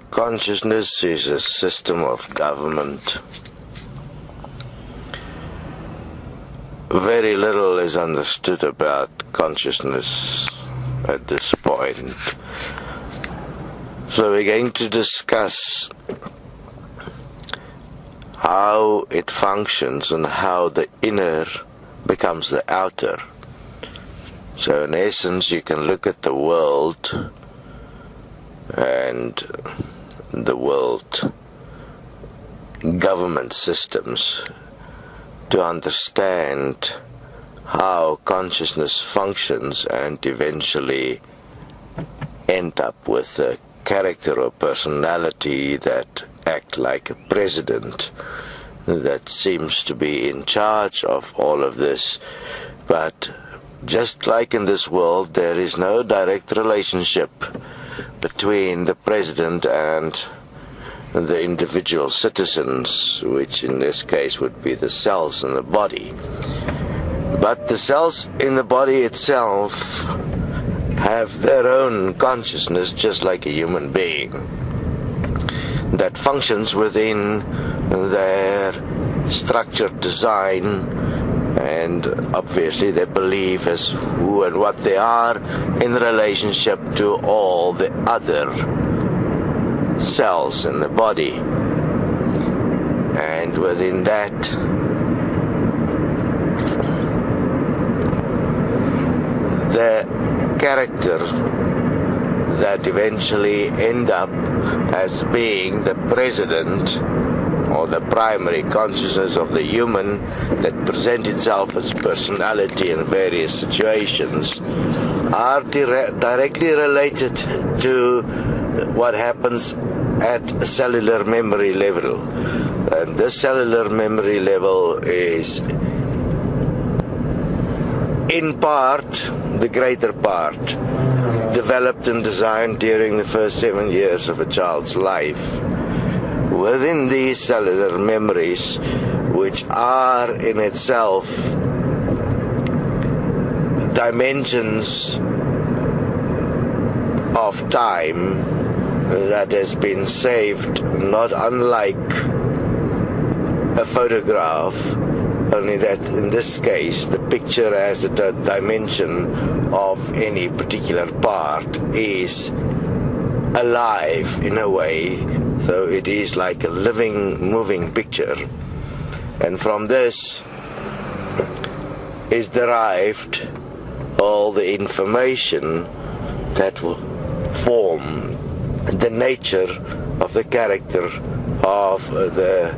Consciousness is a system of government. Very little is understood about consciousness at this point. So we're going to discuss how it functions and how the inner becomes the outer. So in essence, you can look at the world and the world government systems to understand how consciousness functions and eventually end up with a character or personality that act like a president that seems to be in charge of all of this. But just like in this world, there is no direct relationship between the president and the individual citizens, which in this case would be the cells in the body. But the cells in the body itself have their own consciousness, just like a human being, that functions within their structured design, and obviously they believe as who and what they are in relationship to all the other cells in the body. And within that, the character that eventually end up as being the president or the primary consciousness of the human that present itself as personality in various situations are directly related to what happens at a cellular memory level. And this cellular memory level is in part, the greater part, developed and designed during the first 7 years of a child's life. Within these cellular memories, which are in itself dimensions of time that has been saved, not unlike a photograph, only that in this case the picture as the dimension of any particular part is alive in a way, so it is like a living, moving picture. And from this is derived all the information that will form the nature of the character of the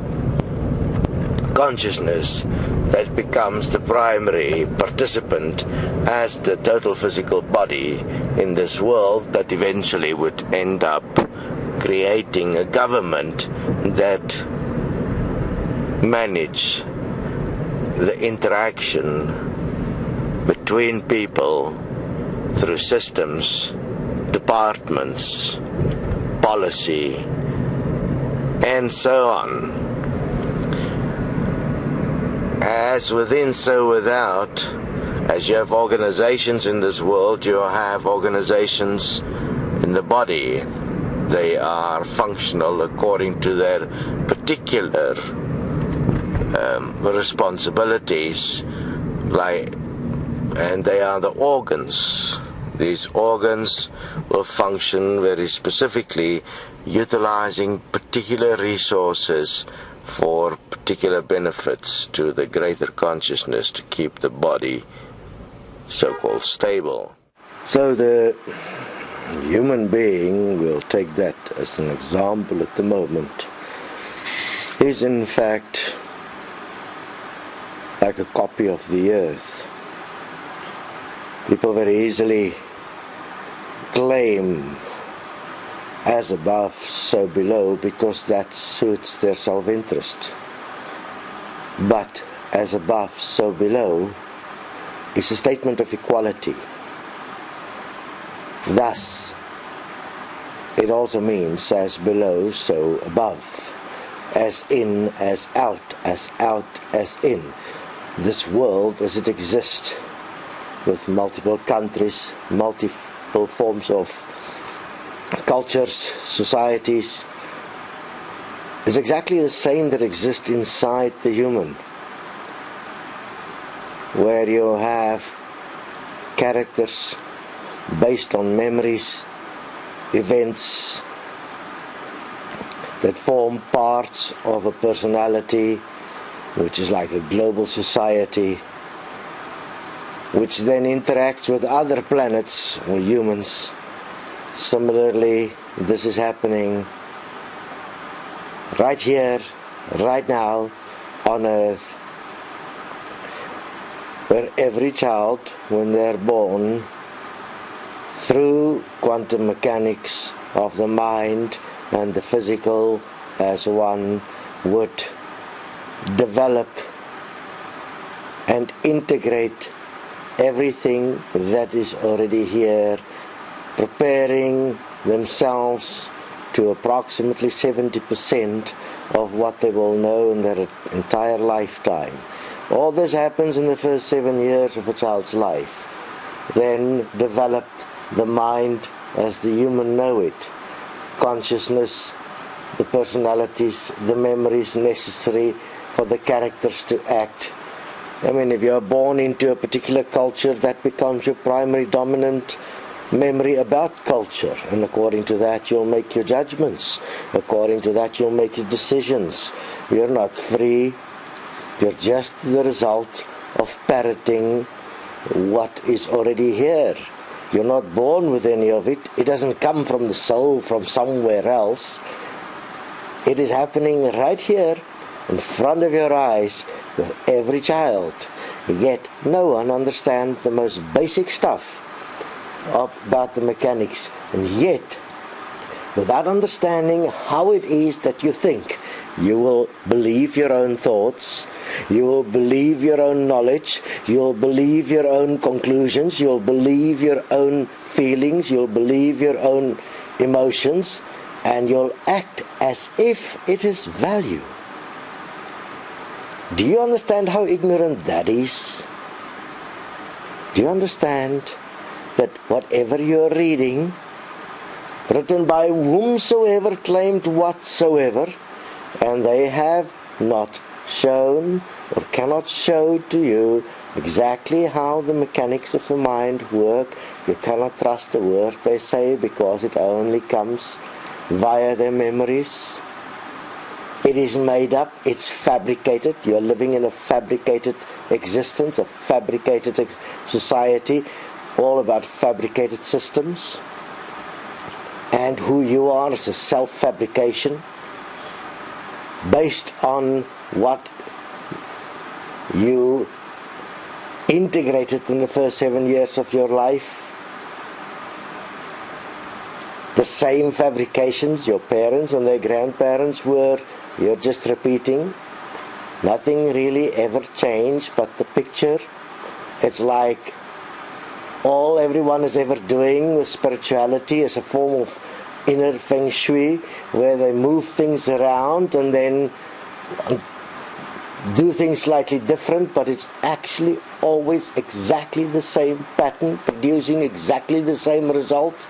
consciousness that becomes the primary participant as the total physical body in this world that eventually would end up creating a government that manage the interaction between people through systems, departments, policy, and so on. As within, so without. As you have organizations in this world, you have organizations in the body. They are functional according to their particular responsibilities, and they are the organs. These organs will function very specifically, utilizing particular resources for particular benefits to the greater consciousness to keep the body so-called stable. So the human being, we'll take that as an example at the moment, is in fact like a copy of the earth. People very easily claim as above, so below, because that suits their self-interest. But as above, so below is a statement of equality. Thus, it also means as below, so above, as in, as out, as in. This world as it exists, with multiple countries, multiple forms of cultures, societies, is exactly the same that exists inside the human, where you have characters based on memories, events that form parts of a personality, which is like a global society, which then interacts with other planets or humans. Similarly, this is happening right here, right now, on Earth, where every child, when they're born, through quantum mechanics of the mind and the physical as one, would develop and integrate everything that is already here, preparing themselves to approximately 70% of what they will know in their entire lifetime. All this happens in the first 7 years of a child's life. Then developed the mind as the human know it, consciousness, the personalities, the memories necessary for the characters to act. I mean, if you are born into a particular culture, that becomes your primary dominant memory about culture, and according to that you'll make your judgments, according to that you'll make your decisions. You're not free, you're just the result of parroting what is already here. You're not born with any of it. It doesn't come from the soul from somewhere else. It is happening right here in front of your eyes with every child. Yet no one understands the most basic stuff about the mechanics, and yet without understanding how it is that you think, you will believe your own thoughts, you will believe your own knowledge, you'll believe your own conclusions, you'll believe your own feelings, you'll believe your own emotions, and you'll act as if it is value. Do you understand how ignorant that is? Do you understand that whatever you're reading, written by whomsoever claimed whatsoever, and they have not shown or cannot show to you exactly how the mechanics of the mind work. You cannot trust the word they say because it only comes via their memories. It is made up, it's fabricated. You're living in a fabricated existence, a fabricated society, all about fabricated systems. And who you are is a self-fabrication based on what you integrated in the first 7 years of your life. The same fabrications your parents and their grandparents were, you're just repeating. Nothing really ever changed but the picture. It's like all everyone is ever doing with spirituality as a form of inner feng shui, where they move things around and then do things slightly different, but it's actually always exactly the same pattern, producing exactly the same result.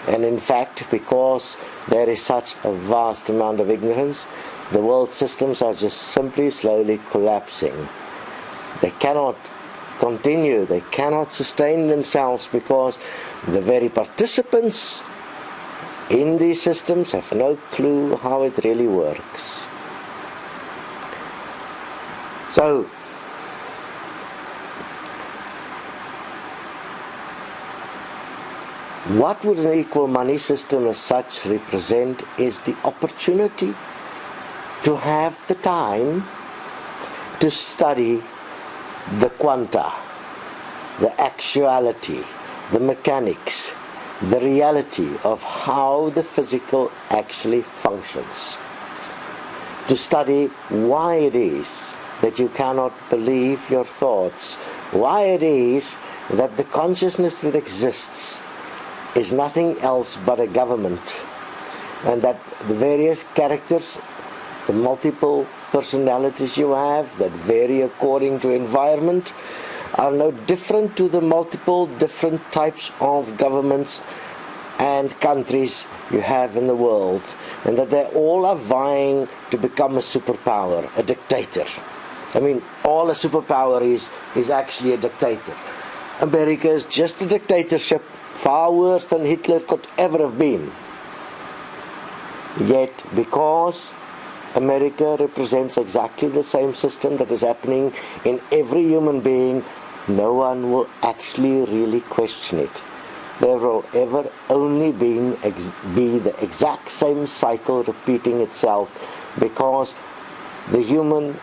And in fact, because there is such a vast amount of ignorance, the world systems are just simply slowly collapsing. They cannot continue, they cannot sustain themselves, because the very participants in these systems have no clue how it really works. So, what would an equal money system as such represent is the opportunity to have the time to study the quanta, the actuality, the mechanics, the reality of how the physical actually functions. To study why it is that you cannot believe your thoughts, why it is that the consciousness that exists is nothing else but a government and that the various characters, the multiple personalities you have that vary according to environment, are no different to the multiple different types of governments and countries you have in the world, and that they all are vying to become a superpower, a dictator. I mean, all a superpower is actually a dictator. America is just a dictatorship, far worse than Hitler could ever have been. Yet, because America represents exactly the same system that is happening in every human being, no one will actually really question it. There will ever only be the exact same cycle repeating itself, because the human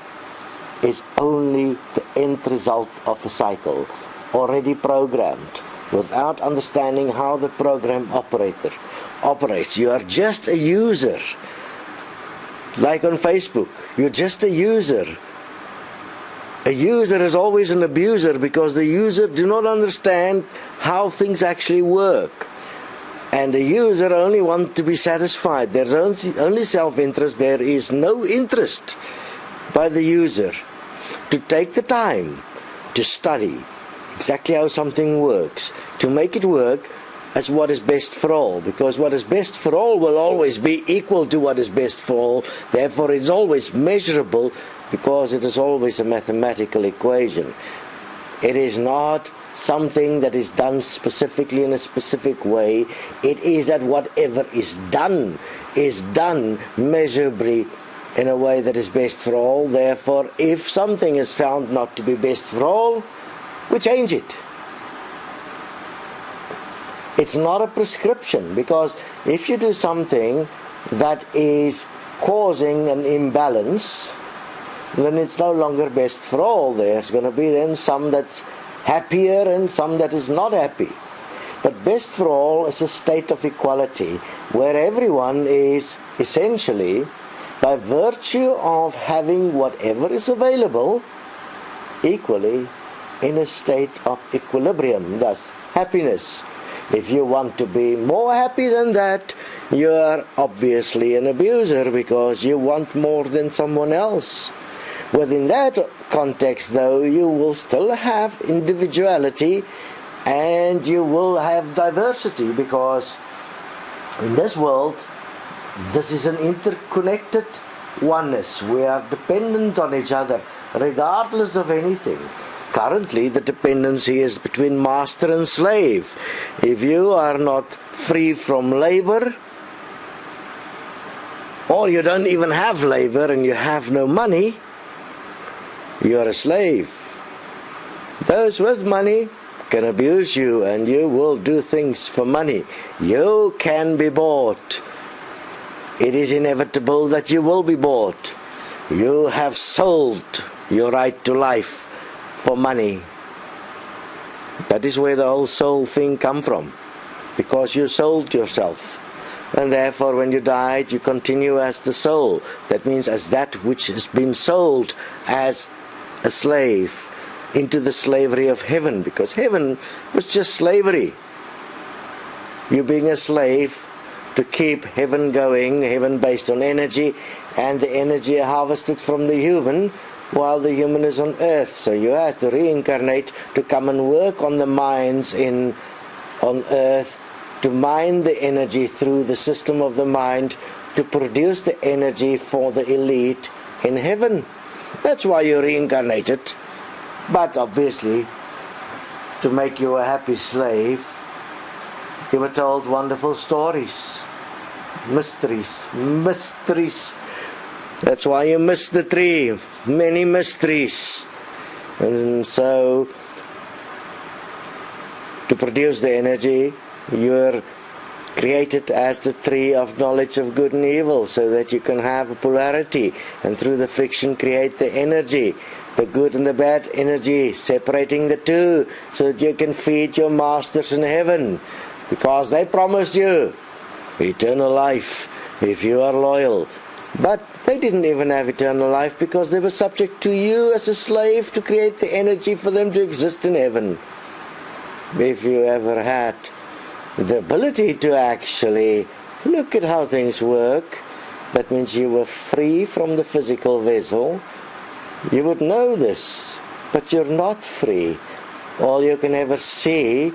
is only the end result of a cycle, already programmed, without understanding how the program operates. You are just a user. Like on Facebook, you're just a user. A user is always an abuser, because the user do not understand how things actually work. And the user only wants to be satisfied. There's only self-interest. There is no interest by the user to take the time to study exactly how something works, to make it work as what is best for all, because what is best for all will always be equal to what is best for all. Therefore it's always measurable, because it is always a mathematical equation. It is not something that is done specifically in a specific way. It is that whatever is done measurably in a way that is best for all. Therefore, if something is found not to be best for all, we change it. It's not a prescription, because if you do something that is causing an imbalance, then it's no longer best for all. There's going to be then some that's happier and some that is not happy. But best for all is a state of equality, where everyone is essentially, by virtue of having whatever is available, equally in a state of equilibrium, thus happiness. If you want to be more happy than that, you are obviously an abuser, because you want more than someone else. Within that context, though, you will still have individuality and you will have diversity, because in this world, this is an interconnected oneness. We are dependent on each other, regardless of anything. Currently, the dependency is between master and slave. If you are not free from labor, or you don't even have labor and you have no money, you are a slave. Those with money can abuse you, and you will do things for money. You can be bought. It is inevitable that you will be bought. You have sold your right to life for money. That is where the whole soul thing come from, because you sold yourself. And therefore when you died, you continue as the soul. That means as that which has been sold as a slave into the slavery of heaven, because heaven was just slavery. You being a slave to keep heaven going, heaven based on energy, and the energy harvested from the human, while the human is on earth. So you have to reincarnate to come and work on the mines on earth, to mine the energy through the system of the mind, to produce the energy for the elite in heaven. That's why you reincarnated. But obviously, to make you a happy slave, you were told wonderful stories, mysteries. That's why you missed the tree, many mysteries. And so, to produce the energy, you're created as the tree of knowledge of good and evil, so that you can have a polarity, and through the friction create the energy, the good and the bad energy, separating the two, so that you can feed your masters in heaven, because they promised you eternal life if you are loyal. But they didn't even have eternal life, because they were subject to you as a slave to create the energy for them to exist in heaven. If you ever had the ability to actually look at how things work. That means you were free from the physical vessel. You would know this, but you're not free. All you can ever see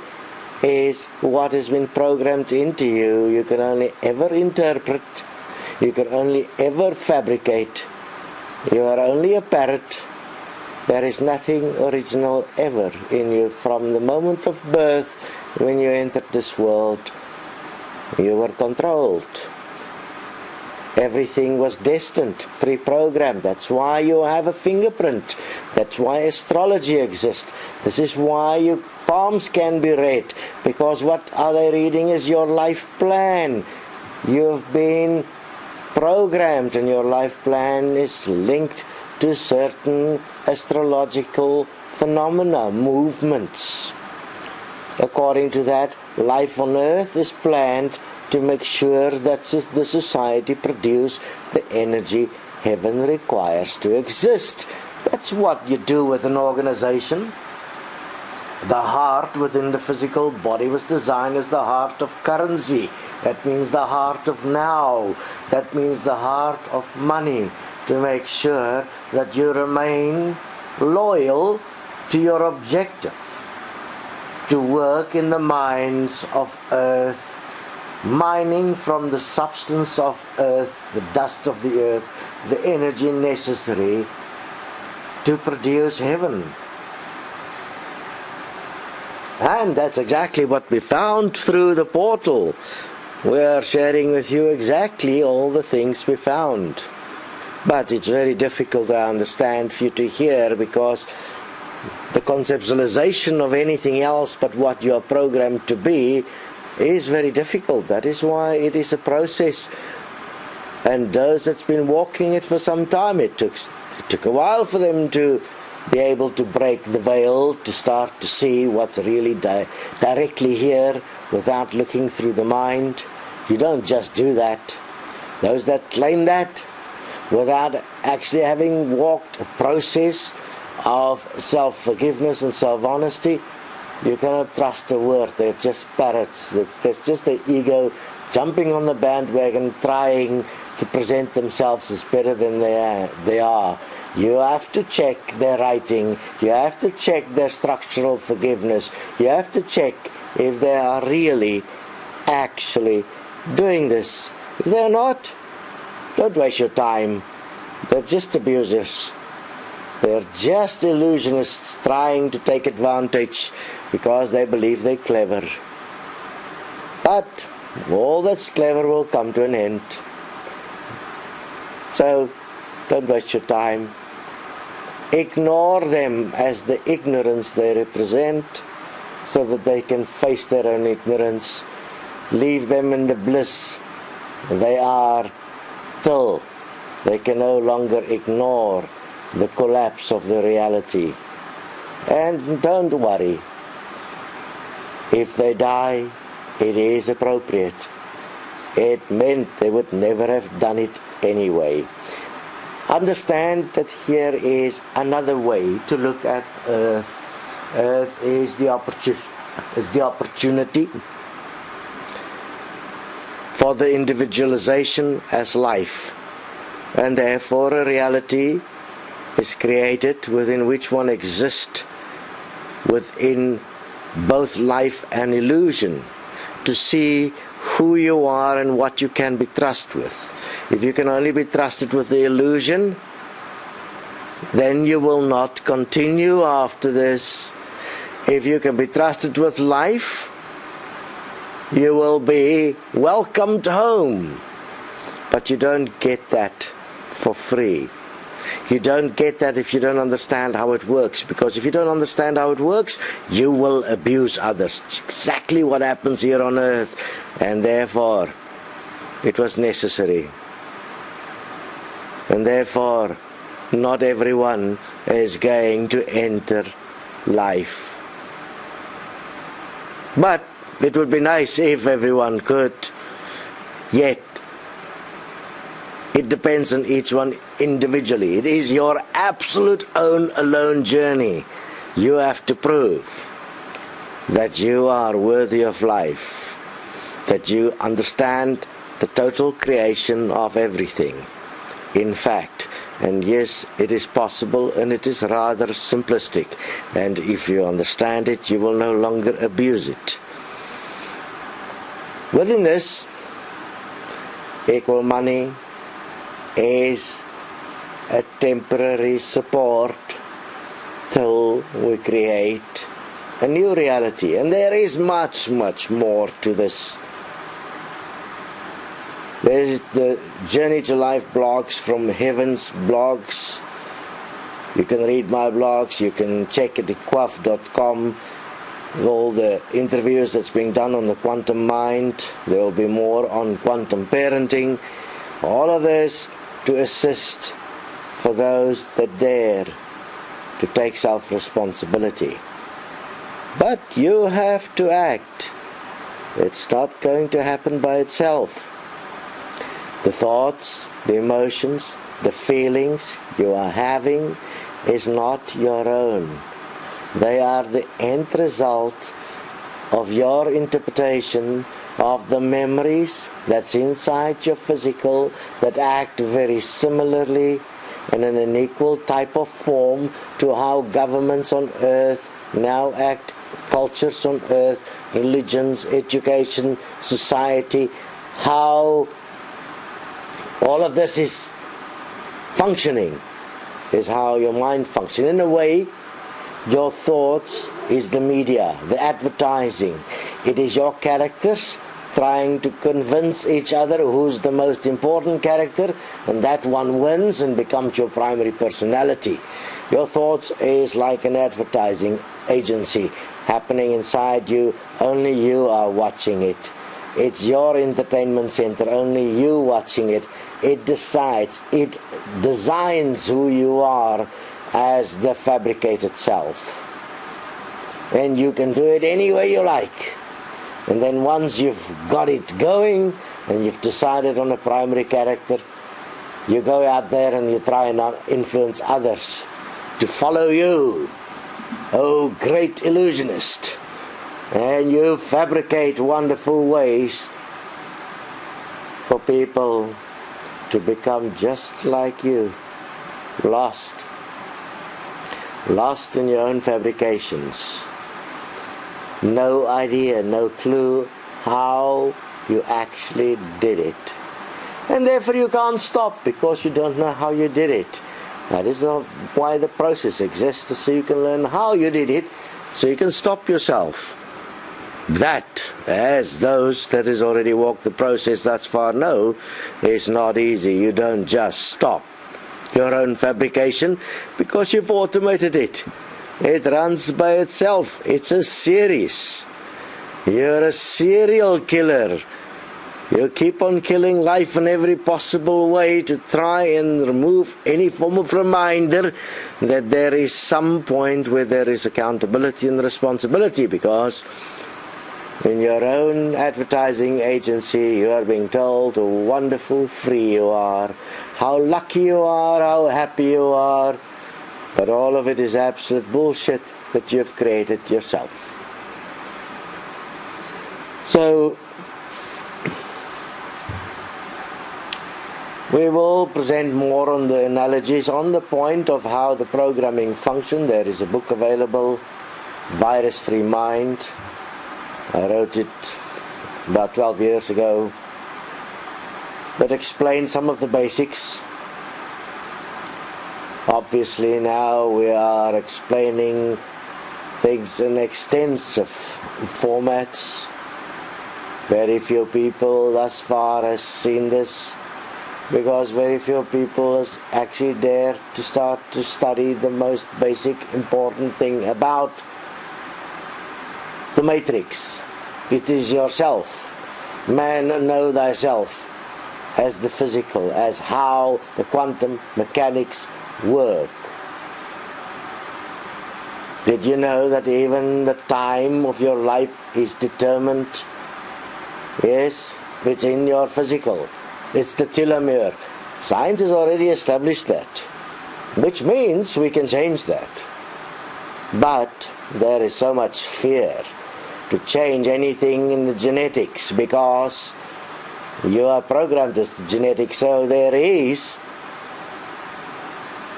is what has been programmed into you. You can only ever interpret. You can only ever fabricate. You are only a parrot. There is nothing original ever in you. From the moment of birth, when you entered this world, you were controlled. Everything was destined, pre-programmed. That's why you have a fingerprint. That's why astrology exists. This is why your palms can be read. Because what are they reading is your life plan. You've been programmed, and your life plan is linked to certain astrological phenomena, movements. According to that, life on earth is planned to make sure that the society produce the energy heaven requires to exist. That's what you do with an organization. The heart within the physical body was designed as the heart of currency. That means the heart of now. That means the heart of money, to make sure that you remain loyal to your objective, to work in the mines of earth, mining from the substance of earth, the dust of the earth, the energy necessary to produce heaven. And that's exactly what we found through the portal. We are sharing with you exactly all the things we found. But it's very difficult, I understand, for you to hear, because the conceptualization of anything else but what you are programmed to be is very difficult. That is why it is a process. And those that's been walking it for some time, it took a while for them to be able to break the veil, to start to see what's really directly here without looking through the mind. You don't just do that. Those that claim that, without actually having walked a process of self-forgiveness and self-honesty, you cannot trust a word. They're just parrots. There's just the ego jumping on the bandwagon, trying to present themselves as better than they are. You have to check their writing. You have to check their structural forgiveness. You have to check if they are really, actually doing this. If they're not, don't waste your time. They're just abusers. They're just illusionists trying to take advantage because they believe they're clever. But all that's clever will come to an end. So, don't waste your time. Ignore them as the ignorance they represent, so that they can face their own ignorance. Leave them in the bliss they are, till they can no longer ignore the collapse of the reality. And don't worry. If they die, it is appropriate. It meant they would never have done it anyway. Understand that here is another way to look at earth. Earth is the opportunity for the individualization as life, and therefore a reality is created within which one exists within both life and illusion, to see who you are and what you can be trusted with. If you can only be trusted with the illusion, then you will not continue after this. If you can be trusted with life, you will be welcomed home. But you don't get that for free. You don't get that if you don't understand how it works. Because if you don't understand how it works, you will abuse others. It's exactly what happens here on earth. And therefore, it was necessary. And therefore, not everyone is going to enter life. But it would be nice if everyone could. Yet, it depends on each one individually. It is your absolute own alone journey. You have to prove that you are worthy of life, that you understand the total creation of everything. In fact, and yes, it is possible, and it is rather simplistic, and if you understand it, you will no longer abuse it. Within this, equal money is a temporary support till we create a new reality, and there is much, much more to this. There's the Journey to Life blogs from Heaven's blogs. You can read my blogs, you can check it at quaf.com, all the interviews that's being done on the quantum mind. There will be more on quantum parenting. All of this to assist for those that dare to take self-responsibility. But you have to act. It's not going to happen by itself. The thoughts, the emotions, the feelings you are having is not your own. They are the end result of your interpretation of the memories that's inside your physical that act very similarly and in an equal type of form to how governments on earth now act, cultures on earth, religions, education, society, how all of this is functioning, is how your mind functions. In a way, your thoughts is the media, the advertising. It is your characters trying to convince each other who's the most important character, and that one wins and becomes your primary personality. Your thoughts is like an advertising agency happening inside you. Only you are watching it. It's your entertainment center, only you watching it. It decides, it designs who you are as the fabricated self. And you can do it any way you like. And then once you've got it going and you've decided on a primary character, you go out there and you try and influence others to follow you. Oh, great illusionist. And you fabricate wonderful ways for people to become just like you, lost in your own fabrications. No idea, no clue how you actually did it. And therefore you can't stop because you don't know how you did it. That is not why the process exists, so you can learn how you did it, so you can stop yourself. That, as those that has already walked the process thus far know, is not easy. You don't just stop your own fabrication because you've automated it. It runs by itself. It's a series. You're a serial killer. You keep on killing life in every possible way to try and remove any form of reminder that there is some point where there is accountability and responsibility, because in your own advertising agency, you are being told how wonderful free you are, how lucky you are, how happy you are. But all of it is absolute bullshit that you've created yourself. So, we will present more on the analogies on the point of how the programming functions. There is a book available, Virus-Free Mind. I wrote it about 12 years ago, that explains some of the basics. Obviously now we are explaining things in extensive formats. Very few people thus far has seen this, because very few people has actually dared to start to study the most basic important thing about the matrix. It is yourself. Man, know thyself, as the physical, as how the quantum mechanics work. Did you know that even the time of your life is determined? Yes, it's in your physical. It's the telomere. Science has already established that, which means we can change that. But there is so much fear to change anything in the genetics, because You are programmed as genetic, so there is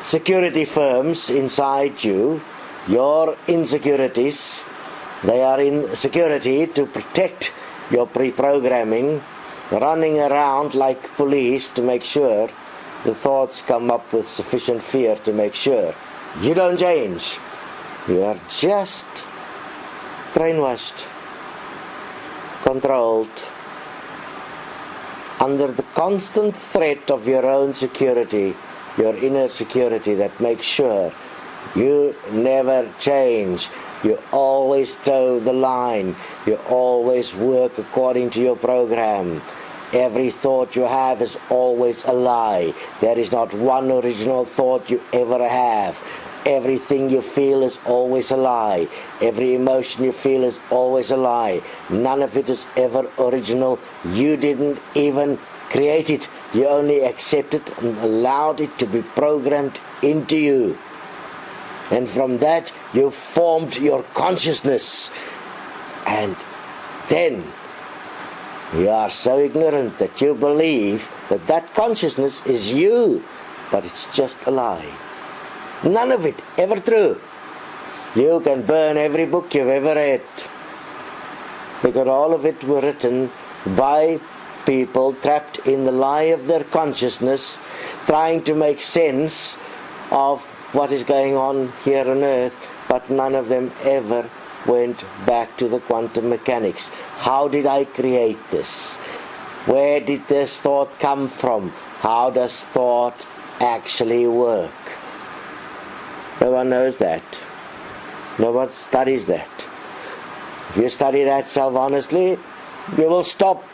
security firms inside you. Your insecurities, they are in security to protect your pre-programming, running around like police to make sure the thoughts come up with sufficient fear to make sure you don't change. You are just brainwashed, controlled, under the constant threat of your own security, your inner security that makes sure you never change. You always toe the line. You always work according to your program. Every thought you have is always a lie. There is not one original thought you ever have. Everything you feel is always a lie. Every emotion you feel is always a lie. None of it is ever original. You didn't even create it. You only accepted and allowed it to be programmed into you. And from that you formed your consciousness. And then you are so ignorant that you believe that that consciousness is you. But it's just a lie. None of it ever true. You can burn every book you've ever read, because all of it were written by people trapped in the lie of their consciousness, trying to make sense of what is going on here on earth, but none of them ever went back to the quantum mechanics. How did I create this? Where did this thought come from? How does thought actually work? No one knows that. No one studies that. If you study that self-honestly, you will stop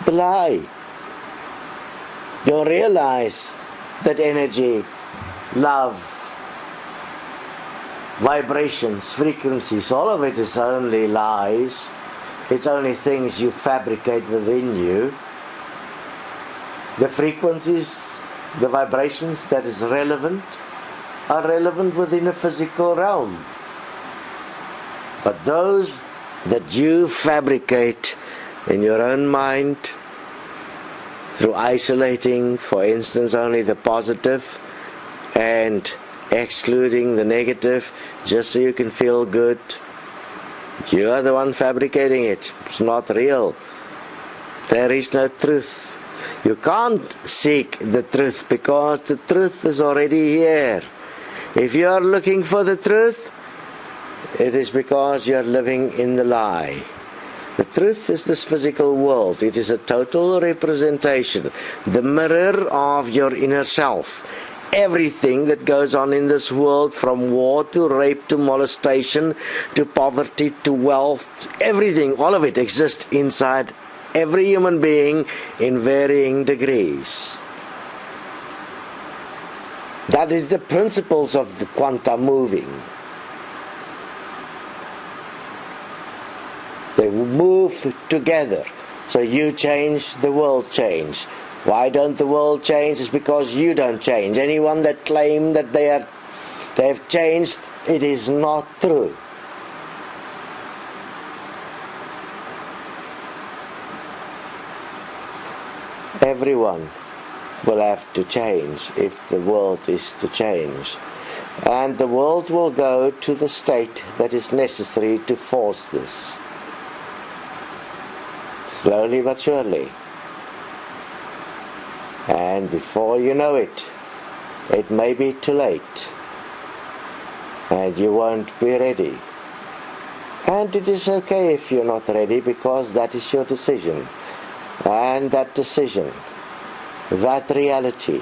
the lie. You'll realize that energy, love, vibrations, frequencies, all of it is only lies. It's only things you fabricate within you. The frequencies, the vibrations that is relevant, are relevant within a physical realm. But those that you fabricate in your own mind through isolating, for instance, only the positive and excluding the negative just so you can feel good, you are the one fabricating it. It's not real. There is no truth. You can't seek the truth because the truth is already here. If you are looking for the truth, it is because you are living in the lie. The truth is this physical world. It is a total representation, the mirror of your inner self. Everything that goes on in this world, from war to rape to molestation to poverty to wealth, everything, all of it exists inside every human being in varying degrees. That is the principles of the quantum moving. They move together. So you change, the world change. Why don't the world change? It's because you don't change. Anyone that claim that they have changed, it is not true. Everyone will have to change if the world is to change. And the world will go to the state that is necessary to force this. Slowly but surely. And before you know it, it may be too late. And you won't be ready. And it is okay if you're not ready, because that is your decision. And that decision, that reality,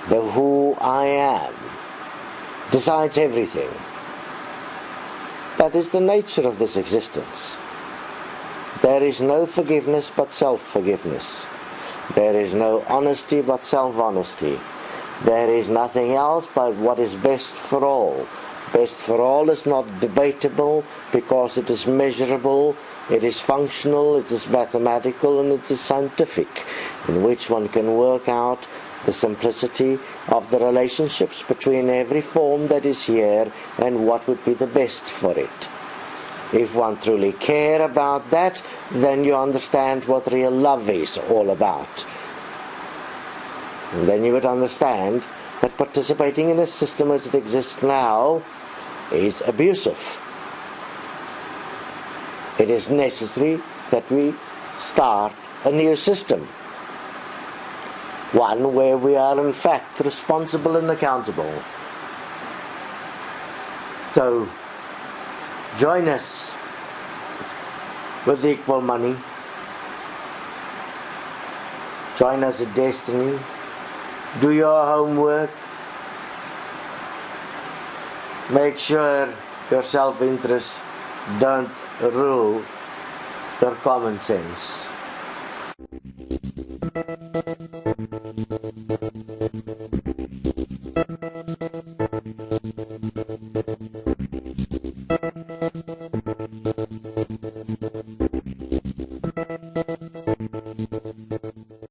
the who I am, decides everything. That is the nature of this existence. There is no forgiveness but self-forgiveness. There is no honesty but self-honesty. There is nothing else but what is best for all. Best for all is not debatable because it is measurable, it is functional, it is mathematical, and it is scientific, in which one can work out the simplicity of the relationships between every form that is here and what would be the best for it. If one truly care about that, then you understand what real love is all about. And then you would understand that participating in a system as it exists now is abusive. It is necessary that we start a new system. One where we are in fact responsible and accountable. So, join us with equal money. Join us at Desteni. Do your homework. Make sure your self-interest don't rule your common sense.